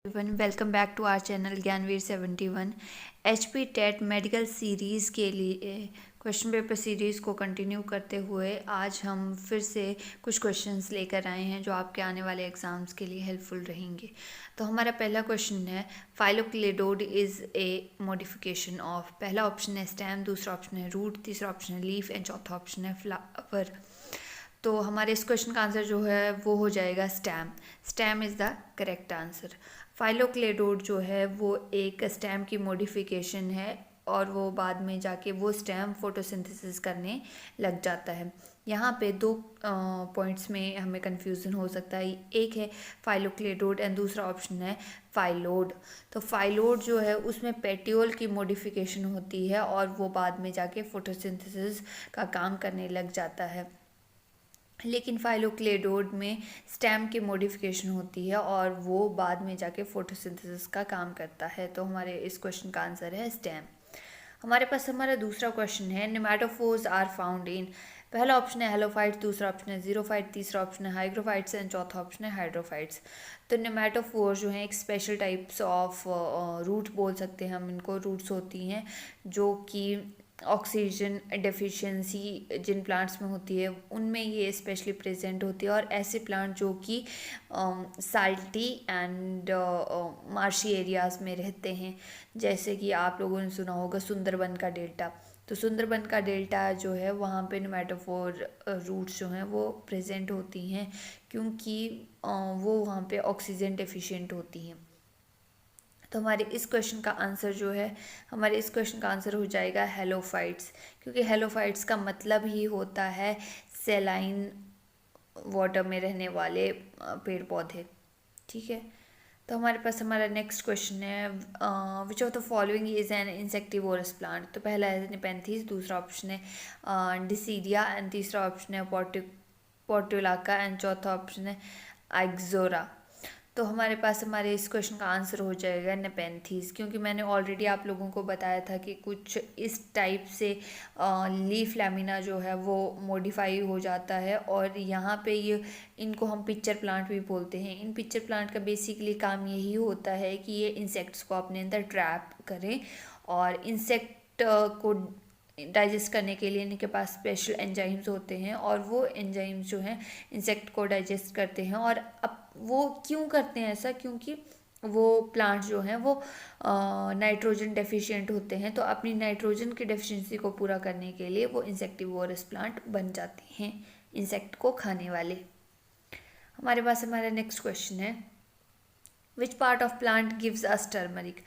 everyone, welcome back to our channel Gyanveer 71। HP TET medical series के लिए question paper series को continue करते हुए आज हम फिर से कुछ क्वेश्चंस लेकर आए हैं जो आपके आने वाले एग्ज़ाम्स के लिए हेल्पफुल रहेंगे। तो हमारा पहला क्वेश्चन है फाइलोक्लेडोड इज़ ए मॉडिफिकेशन ऑफ। पहला ऑप्शन है स्टेम, दूसरा ऑप्शन है रूट, तीसरा ऑप्शन है लीफ एंड चौथा ऑप्शन है फ्लावर। तो हमारे इस क्वेश्चन का आंसर जो है वो हो जाएगा stem. Stem is the correct answer. Phylloclade जो है वो एक स्टेम की मॉडिफिकेशन है और वो बाद में जाके वो स्टेम फोटोसिंथेसिस करने लग जाता है। यहाँ पे दो पॉइंट्स में हमें कंफ्यूजन हो सकता है। एक है फाइलोक्लेडोड एंड दूसरा ऑप्शन है फाइलोड। तो फाइलोड जो है उसमें पेटियोल की मॉडिफिकेशन होती है और वो बाद में जाके फोटोसिंथेसिस का काम करने लग जाता है। लेकिन फाइलोक्लेडोड में स्टेम की मॉडिफिकेशन होती है और वो बाद में जाके फोटोसिंथेसिस का काम करता है। तो हमारे इस क्वेश्चन का आंसर है स्टेम। हमारे पास हमारा दूसरा क्वेश्चन है नेमाटोफोर्स आर फाउंड इन। पहला ऑप्शन है हेलोफाइट्स, दूसरा ऑप्शन है जीरोफाइट, तीसरा ऑप्शन है हाइग्रोफाइट्स एंड चौथा ऑप्शन है हाइड्रोफाइट्स। तो नेमाटोफोर्स जो है एक स्पेशल टाइप्स ऑफ रूट बोल सकते हैं हम इनको। रूट्स होती हैं जो कि ऑक्सीजन डेफिशिएंसी जिन प्लांट्स में होती है उनमें ये स्पेशली प्रेजेंट होती है। और ऐसे प्लांट जो कि साल्टी एंड मार्शी एरियाज़ में रहते हैं, जैसे कि आप लोगों ने सुना होगा सुंदरबन का डेल्टा। तो सुंदरबन का डेल्टा जो है वहाँ पे नेमाटोफोर रूट्स जो हैं वो प्रेजेंट होती हैं क्योंकि वो वहाँ पे ऑक्सीजन डेफिशिएंट होती हैं। तो हमारे इस क्वेश्चन का आंसर जो है हमारे इस क्वेश्चन का आंसर हो जाएगा हेलोफाइट्स, क्योंकि हेलोफाइट्स का मतलब ही होता है सेलाइन वाटर में रहने वाले पेड़ पौधे। ठीक है। तो हमारे पास हमारा नेक्स्ट क्वेश्चन है which of the following is an insectivorous plant. तो पहला है नेपेंथीज, दूसरा ऑप्शन है डिसीडिया एंड तीसरा ऑप्शन है पोर्टुलाका एंड चौथा ऑप्शन है आइक्सोरा। तो हमारे पास हमारे इस क्वेश्चन का आंसर हो जाएगा नेपेंथीज, क्योंकि मैंने ऑलरेडी आप लोगों को बताया था कि कुछ इस टाइप से लीफ लैमिना जो है वो मॉडिफाई हो जाता है। और यहाँ पे ये इनको हम पिक्चर प्लांट भी बोलते हैं। इन पिक्चर प्लांट का बेसिकली काम यही होता है कि ये इंसेक्ट्स को अपने अंदर ट्रैप करें और इंसेक्ट को डाइजेस्ट करने के लिए इनके पास स्पेशल एंजाइम्स होते हैं और वो एंजाइम्स जो हैं इंसेक्ट को डाइजेस्ट करते हैं। और अब वो क्यों करते हैं ऐसा, क्योंकि वो प्लांट जो हैं वो नाइट्रोजन डेफिशिएंट होते हैं। तो अपनी नाइट्रोजन की डेफिशिएंसी को पूरा करने के लिए वो इंसेक्टिवोरस प्लांट बन जाते हैं, इंसेक्ट को खाने वाले। हमारे पास हमारा नेक्स्ट क्वेश्चन है which part of plant gives us turmeric.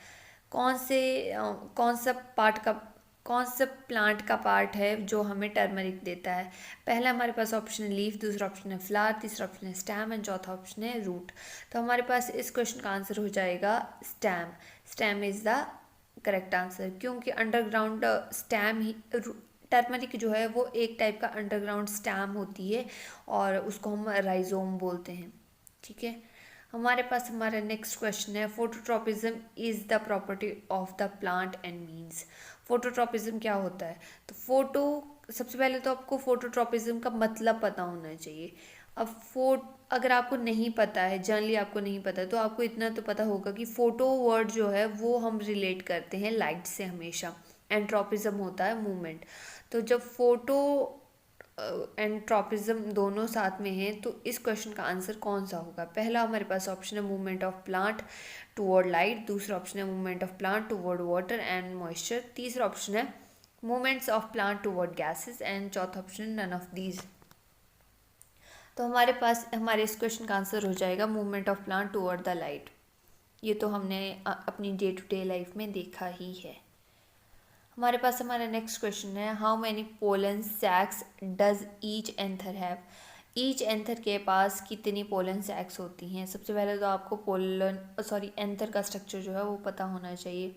कौन सा प्लांट का पार्ट है जो हमें टर्मरिक देता है। पहला हमारे पास ऑप्शन है लीफ, दूसरा ऑप्शन है फ्लावर, तीसरा ऑप्शन है स्टेम एंड चौथा ऑप्शन है रूट। तो हमारे पास इस क्वेश्चन का आंसर हो जाएगा stem. Stem is the correct answer, क्योंकि अंडरग्राउंड स्टेम ही टर्मरिक जो है वो एक टाइप का अंडरग्राउंड स्टेम होती है और उसको हम राइजोम बोलते हैं। ठीक है। हमारे पास हमारा नेक्स्ट क्वेश्चन है phototropism is the property of the plant and means. Phototropism क्या होता है। तो सबसे पहले तो आपको फोटोट्रॉपिज्म का मतलब पता होना चाहिए। अब अगर आपको नहीं पता है, जनरली आपको नहीं पता है, तो आपको इतना तो पता होगा कि फोटो वर्ड जो है वो हम रिलेट करते हैं लाइट से हमेशा। एंट्रोपिज्म होता है मूवमेंट। तो जब फोटो एंट्रोपिज्म दोनों साथ में हैं तो इस क्वेश्चन का आंसर कौन सा होगा। पहला हमारे पास ऑप्शन है movement of plant toward light, दूसरा ऑप्शन है movement of plant toward water and moisture, तीसरा ऑप्शन है movements of plant toward gases and चौथा ऑप्शन नन ऑफ दीज। तो हमारे पास हमारे इस क्वेश्चन का आंसर हो जाएगा movement of plant toward the light. ये तो हमने अपनी डे टू डे लाइफ में देखा ही है। हमारे पास हमारा नेक्स्ट क्वेश्चन है how many pollen sacs does each anther have. Each anther के पास कितनी पोलन सैक्स होती हैं। सबसे पहले तो आपको एंथर का स्ट्रक्चर जो है वो पता होना चाहिए।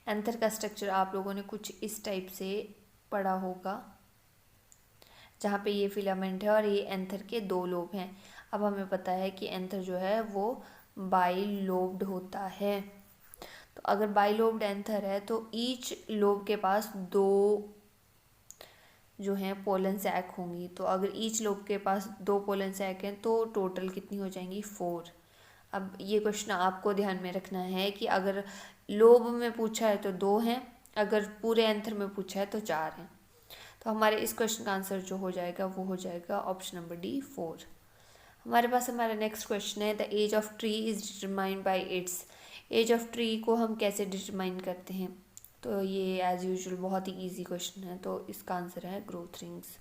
एंथर का स्ट्रक्चर आप लोगों ने कुछ इस टाइप से पढ़ा होगा, जहाँ पे ये फिलामेंट है और ये एंथर के दो लोब हैं। अब हमें पता है कि एंथर जो है वो बाइलोब्ड होता है। तो अगर बाइलोब्ड एंथर है तो ईच लोब के पास दो जो हैं पोलन सैक होंगी। तो अगर ईच लोब के पास दो पोलन सैक हैं तो टोटल कितनी हो जाएंगी 4। अब ये क्वेश्चन आपको ध्यान में रखना है कि अगर लोब में पूछा है तो 2 हैं, अगर पूरे आंसर में पूछा है तो 4 हैं। तो हमारे इस क्वेश्चन का आंसर जो हो जाएगा वो हो जाएगा ऑप्शन नंबर डी 4। हमारे पास हमारा नेक्स्ट क्वेश्चन है, the age of tree is determined by its. Age of tree को हम कैसे डिटरमाइन करते हैं? तो ये एज यूजुअल बहुत ही इजी क्वेश्चन है, तो इसका आंसर है ग्रोथ रिंग्स।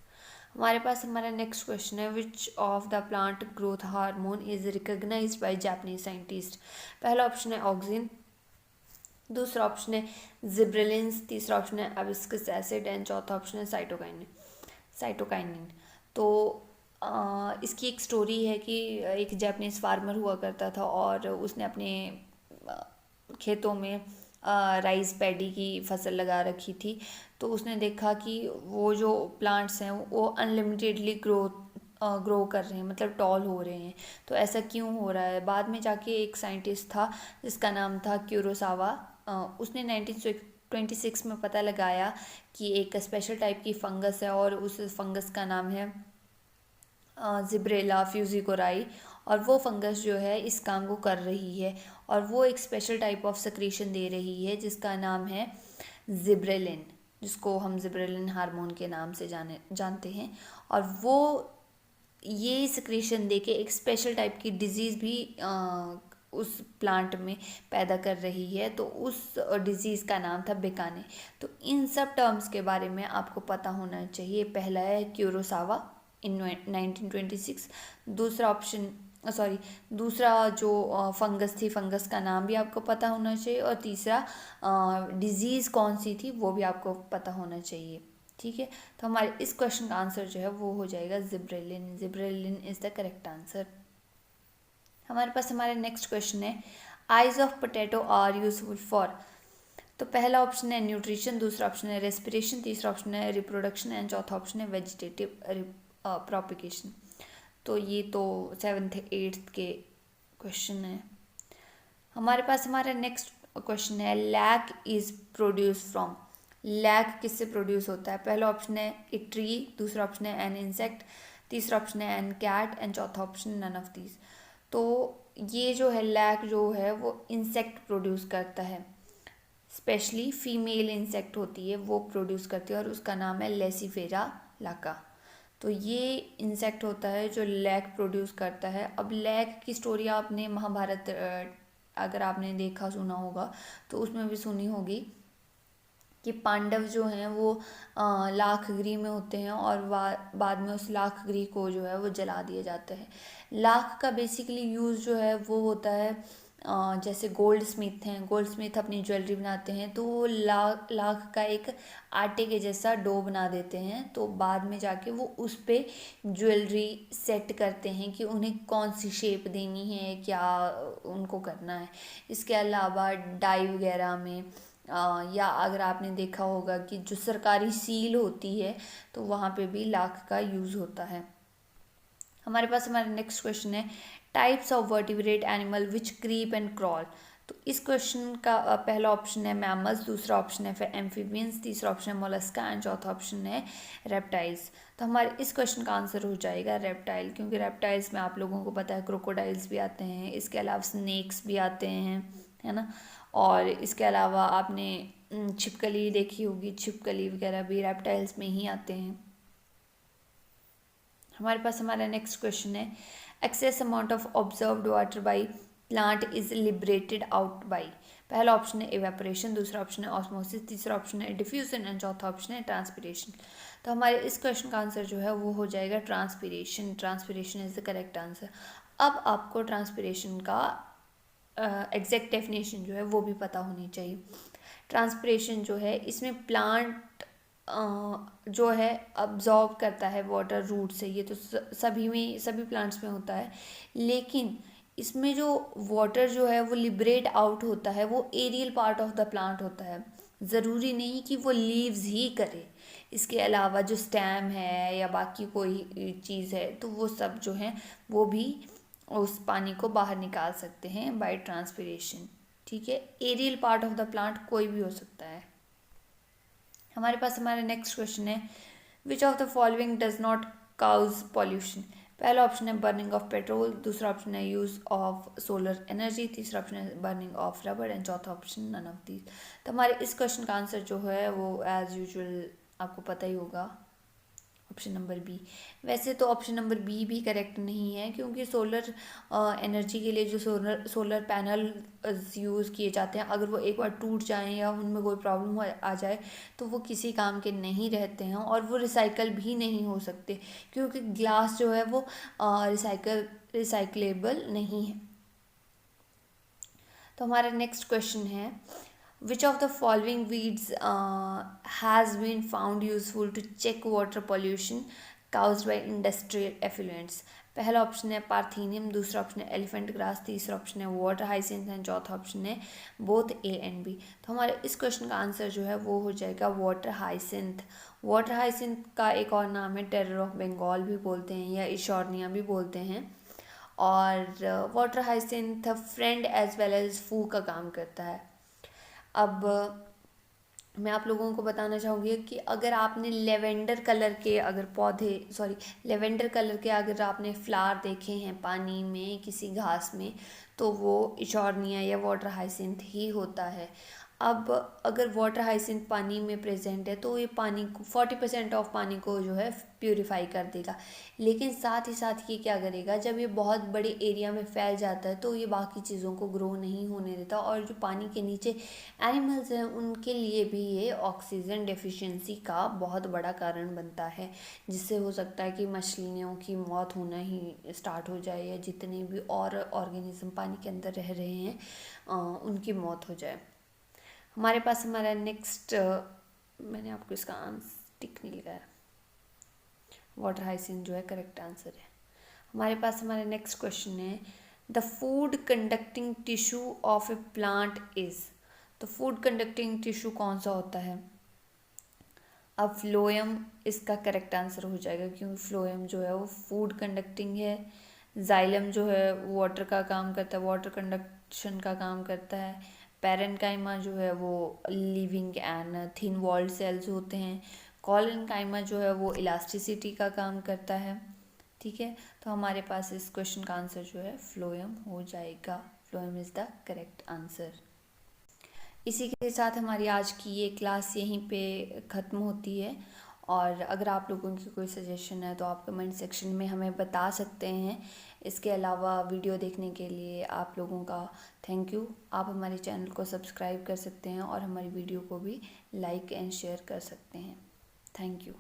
हमारे पास हमारा नेक्स्ट क्वेश्चन है, which of the plant growth hormone is recognized by Japanese scientist. पहला ऑप्शन है ऑक्सिन, दूसरा ऑप्शन है जिब्रेलिन्स, तीसरा ऑप्शन है अबिस्कस एसिड एंड चौथा ऑप्शन है साइटोकाइनिन। तो इसकी एक स्टोरी है कि एक जापानीज फार्मर हुआ करता था और उसने अपने खेतों में राइस पैडी की फसल लगा रखी थी। तो उसने देखा कि वो जो प्लांट्स हैं वो अनलिमिटेडली ग्रो कर रहे हैं, मतलब टॉल हो रहे हैं। तो ऐसा क्यों हो रहा है? बाद में जाके एक साइंटिस्ट था जिसका नाम था क्यूरोसावा, उसने 1926 में पता लगाया कि एक स्पेशल टाइप की फंगस है और उस फंगस का नाम है जिब्रेला फ्यूजिकोराई, और वो फंगस जो है इस काम को कर रही है और वो एक स्पेशल टाइप ऑफ सेक्रीशन दे रही है जिसका नाम है जिब्रेलिन, जिसको हम जिब्रेलिन हार्मोन के नाम से जानते हैं। और वो ये सेक्रीशन देके एक स्पेशल टाइप की डिजीज़ भी उस प्लांट में पैदा कर रही है, तो उस डिज़ीज़ का नाम था बेकाने। तो इन सब टर्म्स के बारे में आपको पता होना चाहिए। पहला है क्यूरोसावा इन 1926, दूसरा जो फंगस थी, फंगस का नाम भी आपको पता होना चाहिए, और तीसरा डिज़ीज़ कौन सी थी वो भी आपको पता होना चाहिए। ठीक है, तो हमारे इस क्वेश्चन का आंसर जो है वो हो जाएगा gibberellin. Gibberellin is the correct answer. हमारे पास हमारा नेक्स्ट क्वेश्चन है, eyes of potato are useful for. तो पहला ऑप्शन है न्यूट्रिशन, दूसरा ऑप्शन है रेस्पिरेशन, तीसरा ऑप्शन है रिप्रोडक्शन एंड चौथा ऑप्शन है वेजिटेटिव प्रोपिगेशन। तो ये तो 7th 8th के क्वेश्चन है। हमारे पास हमारा नेक्स्ट क्वेश्चन है, lac is produce from. Lac किससे प्रोड्यूस होता है? पहला ऑप्शन है ए ट्री, दूसरा ऑप्शन है एन इंसेक्ट, तीसरा ऑप्शन है एन कैट एंड चौथा ऑप्शन नन ऑफ दीज। तो ये जो है लैक जो है वो इंसेक्ट प्रोड्यूस करता है, स्पेशली फीमेल इंसेक्ट होती है वो प्रोड्यूस करती है और उसका नाम है लेसिफेरा लाका। तो ये इंसेक्ट होता है जो लैक प्रोड्यूस करता है। अब लैक की स्टोरी आपने महाभारत अगर आपने देखा सुना होगा तो उसमें भी सुनी होगी कि पांडव जो हैं वो लाखगृह में होते हैं और बाद में उस लाखगृह को जो है वो जला दिया जाता है। लाख का बेसिकली यूज़ जो है वो होता है जैसे गोल्ड स्मिथ हैं, गोल्ड स्मिथ अपनी ज्वेलरी बनाते हैं तो वो लाख का एक आटे के जैसा डो बना देते हैं, तो बाद में जाके वो उस पर ज्वेलरी सेट करते हैं कि उन्हें कौन सी शेप देनी है, क्या उनको करना है। इसके अलावा डाई वगैरह में या अगर आपने देखा होगा कि जो सरकारी सील होती है तो वहाँ पे भी लाख का यूज़ होता है। हमारे पास हमारा नेक्स्ट क्वेश्चन है, types of vertebrate animal which creep and crawl. तो इस क्वेश्चन का पहला ऑप्शन है मैमल्स, दूसरा ऑप्शन है एम्फीबियंस, तीसरा ऑप्शन है मोलस्का एंड चौथा ऑप्शन है रेप्टाइल्स। तो हमारे इस क्वेश्चन का आंसर हो जाएगा रेप्टाइल, क्योंकि रेप्टाइल्स में आप लोगों को पता है क्रोकोडाइल्स भी आते हैं, इसके अलावा स्नेक्स भी आते हैं, है ना। और इसके अलावा आपने छिपकली देखी होगी, छिपकली वगैरह भी रेप्टाइल्स में ही आते हैं। हमारे पास हमारा नेक्स्ट क्वेश्चन है, excess amount of observed water by plant is liberated out by. पहला ऑप्शन है इवेपोरेशन, दूसरा ऑप्शन है ऑस्मोसिस, तीसरा ऑप्शन है डिफ्यूजन एंड चौथा ऑप्शन है ट्रांसपिरेशन। तो हमारे इस क्वेश्चन का आंसर जो है वो हो जाएगा transpiration. Transpiration is the correct answer. अब आपको ट्रांसपिरेशन का एग्जैक्ट डेफिनेशन जो है वो भी पता होनी चाहिए। ट्रांसपिरेशन जो है इसमें प्लांट जो है अब्जॉर्ब करता है वाटर रूट से, ये तो सभी प्लांट्स में होता है, लेकिन इसमें जो वाटर जो है वो लिबरेट आउट होता है वो aerial part of the plant होता है। ज़रूरी नहीं कि वो लीव्स ही करे, इसके अलावा जो स्टेम है या बाकी कोई चीज़ है तो वो सब जो है वो भी उस पानी को बाहर निकाल सकते हैं बाय ट्रांसपिरेशन। ठीक है, aerial part of the plant कोई भी हो सकता है। हमारे पास हमारा नेक्स्ट क्वेश्चन है, which of the following does not cause pollution. पहला ऑप्शन है बर्निंग ऑफ पेट्रोल, दूसरा ऑप्शन है यूज़ ऑफ सोलर एनर्जी, तीसरा ऑप्शन है बर्निंग ऑफ रबर एंड चौथा ऑप्शन नन ऑफ दीज। तो हमारे इस क्वेश्चन का आंसर जो है वो एज़ यूजुअल आपको पता ही होगा, ऑप्शन नंबर बी। वैसे तो ऑप्शन नंबर बी भी करेक्ट नहीं है, क्योंकि सोलर एनर्जी के लिए जो सोलर पैनल यूज़ किए जाते हैं, अगर वो एक बार टूट जाएं या उनमें कोई प्रॉब्लम आ जाए तो वो किसी काम के नहीं रहते हैं और वो रिसाइकल भी नहीं हो सकते, क्योंकि ग्लास जो है वो रिसाइकलेबल नहीं है। तो हमारा नेक्स्ट क्वेश्चन है, which of the following weeds has been found useful to check water pollution caused by industrial effluents? पहला ऑप्शन है पार्थेनियम, दूसरा ऑप्शन है एलिफेंट ग्रास, तीसरा ऑप्शन है वाटर हाइसिंथ एंड चौथा ऑप्शन है बोथ ए एंड बी। तो हमारे इस क्वेश्चन का आंसर जो है वो हो जाएगा वाटर हाइसिंथ। वाटर हाइसिंथ का एक और नाम है टेरर ऑफ बंगाल भी बोलते हैं या इशोरनिया भी बोलते हैं, और water hyacinth friend as well as foe का काम करता है। अब मैं आप लोगों को बताना चाहूँगी कि अगर आपने लेवेंडर कलर के अगर आपने फ्लावर देखे हैं पानी में किसी घास में, तो वो इशोरनिया या वाटर हाइसिंथ ही होता है। अब अगर वाटर हाइसिंथ पानी में प्रेजेंट है तो ये पानी को 40% ऑफ पानी को जो है प्यूरिफाई कर देगा, लेकिन साथ ही साथ ये क्या करेगा, जब ये बहुत बड़े एरिया में फैल जाता है तो ये बाकी चीज़ों को ग्रो नहीं होने देता, और जो पानी के नीचे एनिमल्स हैं उनके लिए भी ये ऑक्सीजन डेफिशिएंसी का बहुत बड़ा कारण बनता है, जिससे हो सकता है कि मछलियों की मौत होना ही स्टार्ट हो जाए या जितने भी और ऑर्गेनिज्म पानी के अंदर रह रहे हैं उनकी मौत हो जाए। हमारे पास हमारा नेक्स्ट, मैंने आपको इसका आंसर टिक नहीं लगाया, वाटर हाइसिंथ जो है करेक्ट आंसर है। हमारे पास हमारा नेक्स्ट क्वेश्चन है, the food conducting tissue of A plant is. तो फूड कंडक्टिंग टिश्यू कौन सा होता है? अब फ्लोएम इसका करेक्ट आंसर हो जाएगा, क्योंकि फ्लोएम जो है वो फूड कंडक्टिंग है। जाइलम जो है वाटर का काम करता है, वाटर कंडक्शन का काम करता है। पैरेनकाइमा जो है वो living and thin walled cells होते हैं। कॉलेनकाइमा जो है वो इलास्टिसिटी का काम करता है। ठीक है, तो हमारे पास इस क्वेश्चन का आंसर जो है फ्लोएम हो जाएगा। Phloem is the correct answer. इसी के साथ हमारी आज की ये क्लास यहीं पे ख़त्म होती है, और अगर आप लोगों की कोई सजेशन है तो आप कमेंट सेक्शन में हमें बता सकते हैं। इसके अलावा वीडियो देखने के लिए आप लोगों का थैंक यू। आप हमारे चैनल को सब्सक्राइब कर सकते हैं और हमारी वीडियो को भी लाइक एंड शेयर कर सकते हैं। Thank you.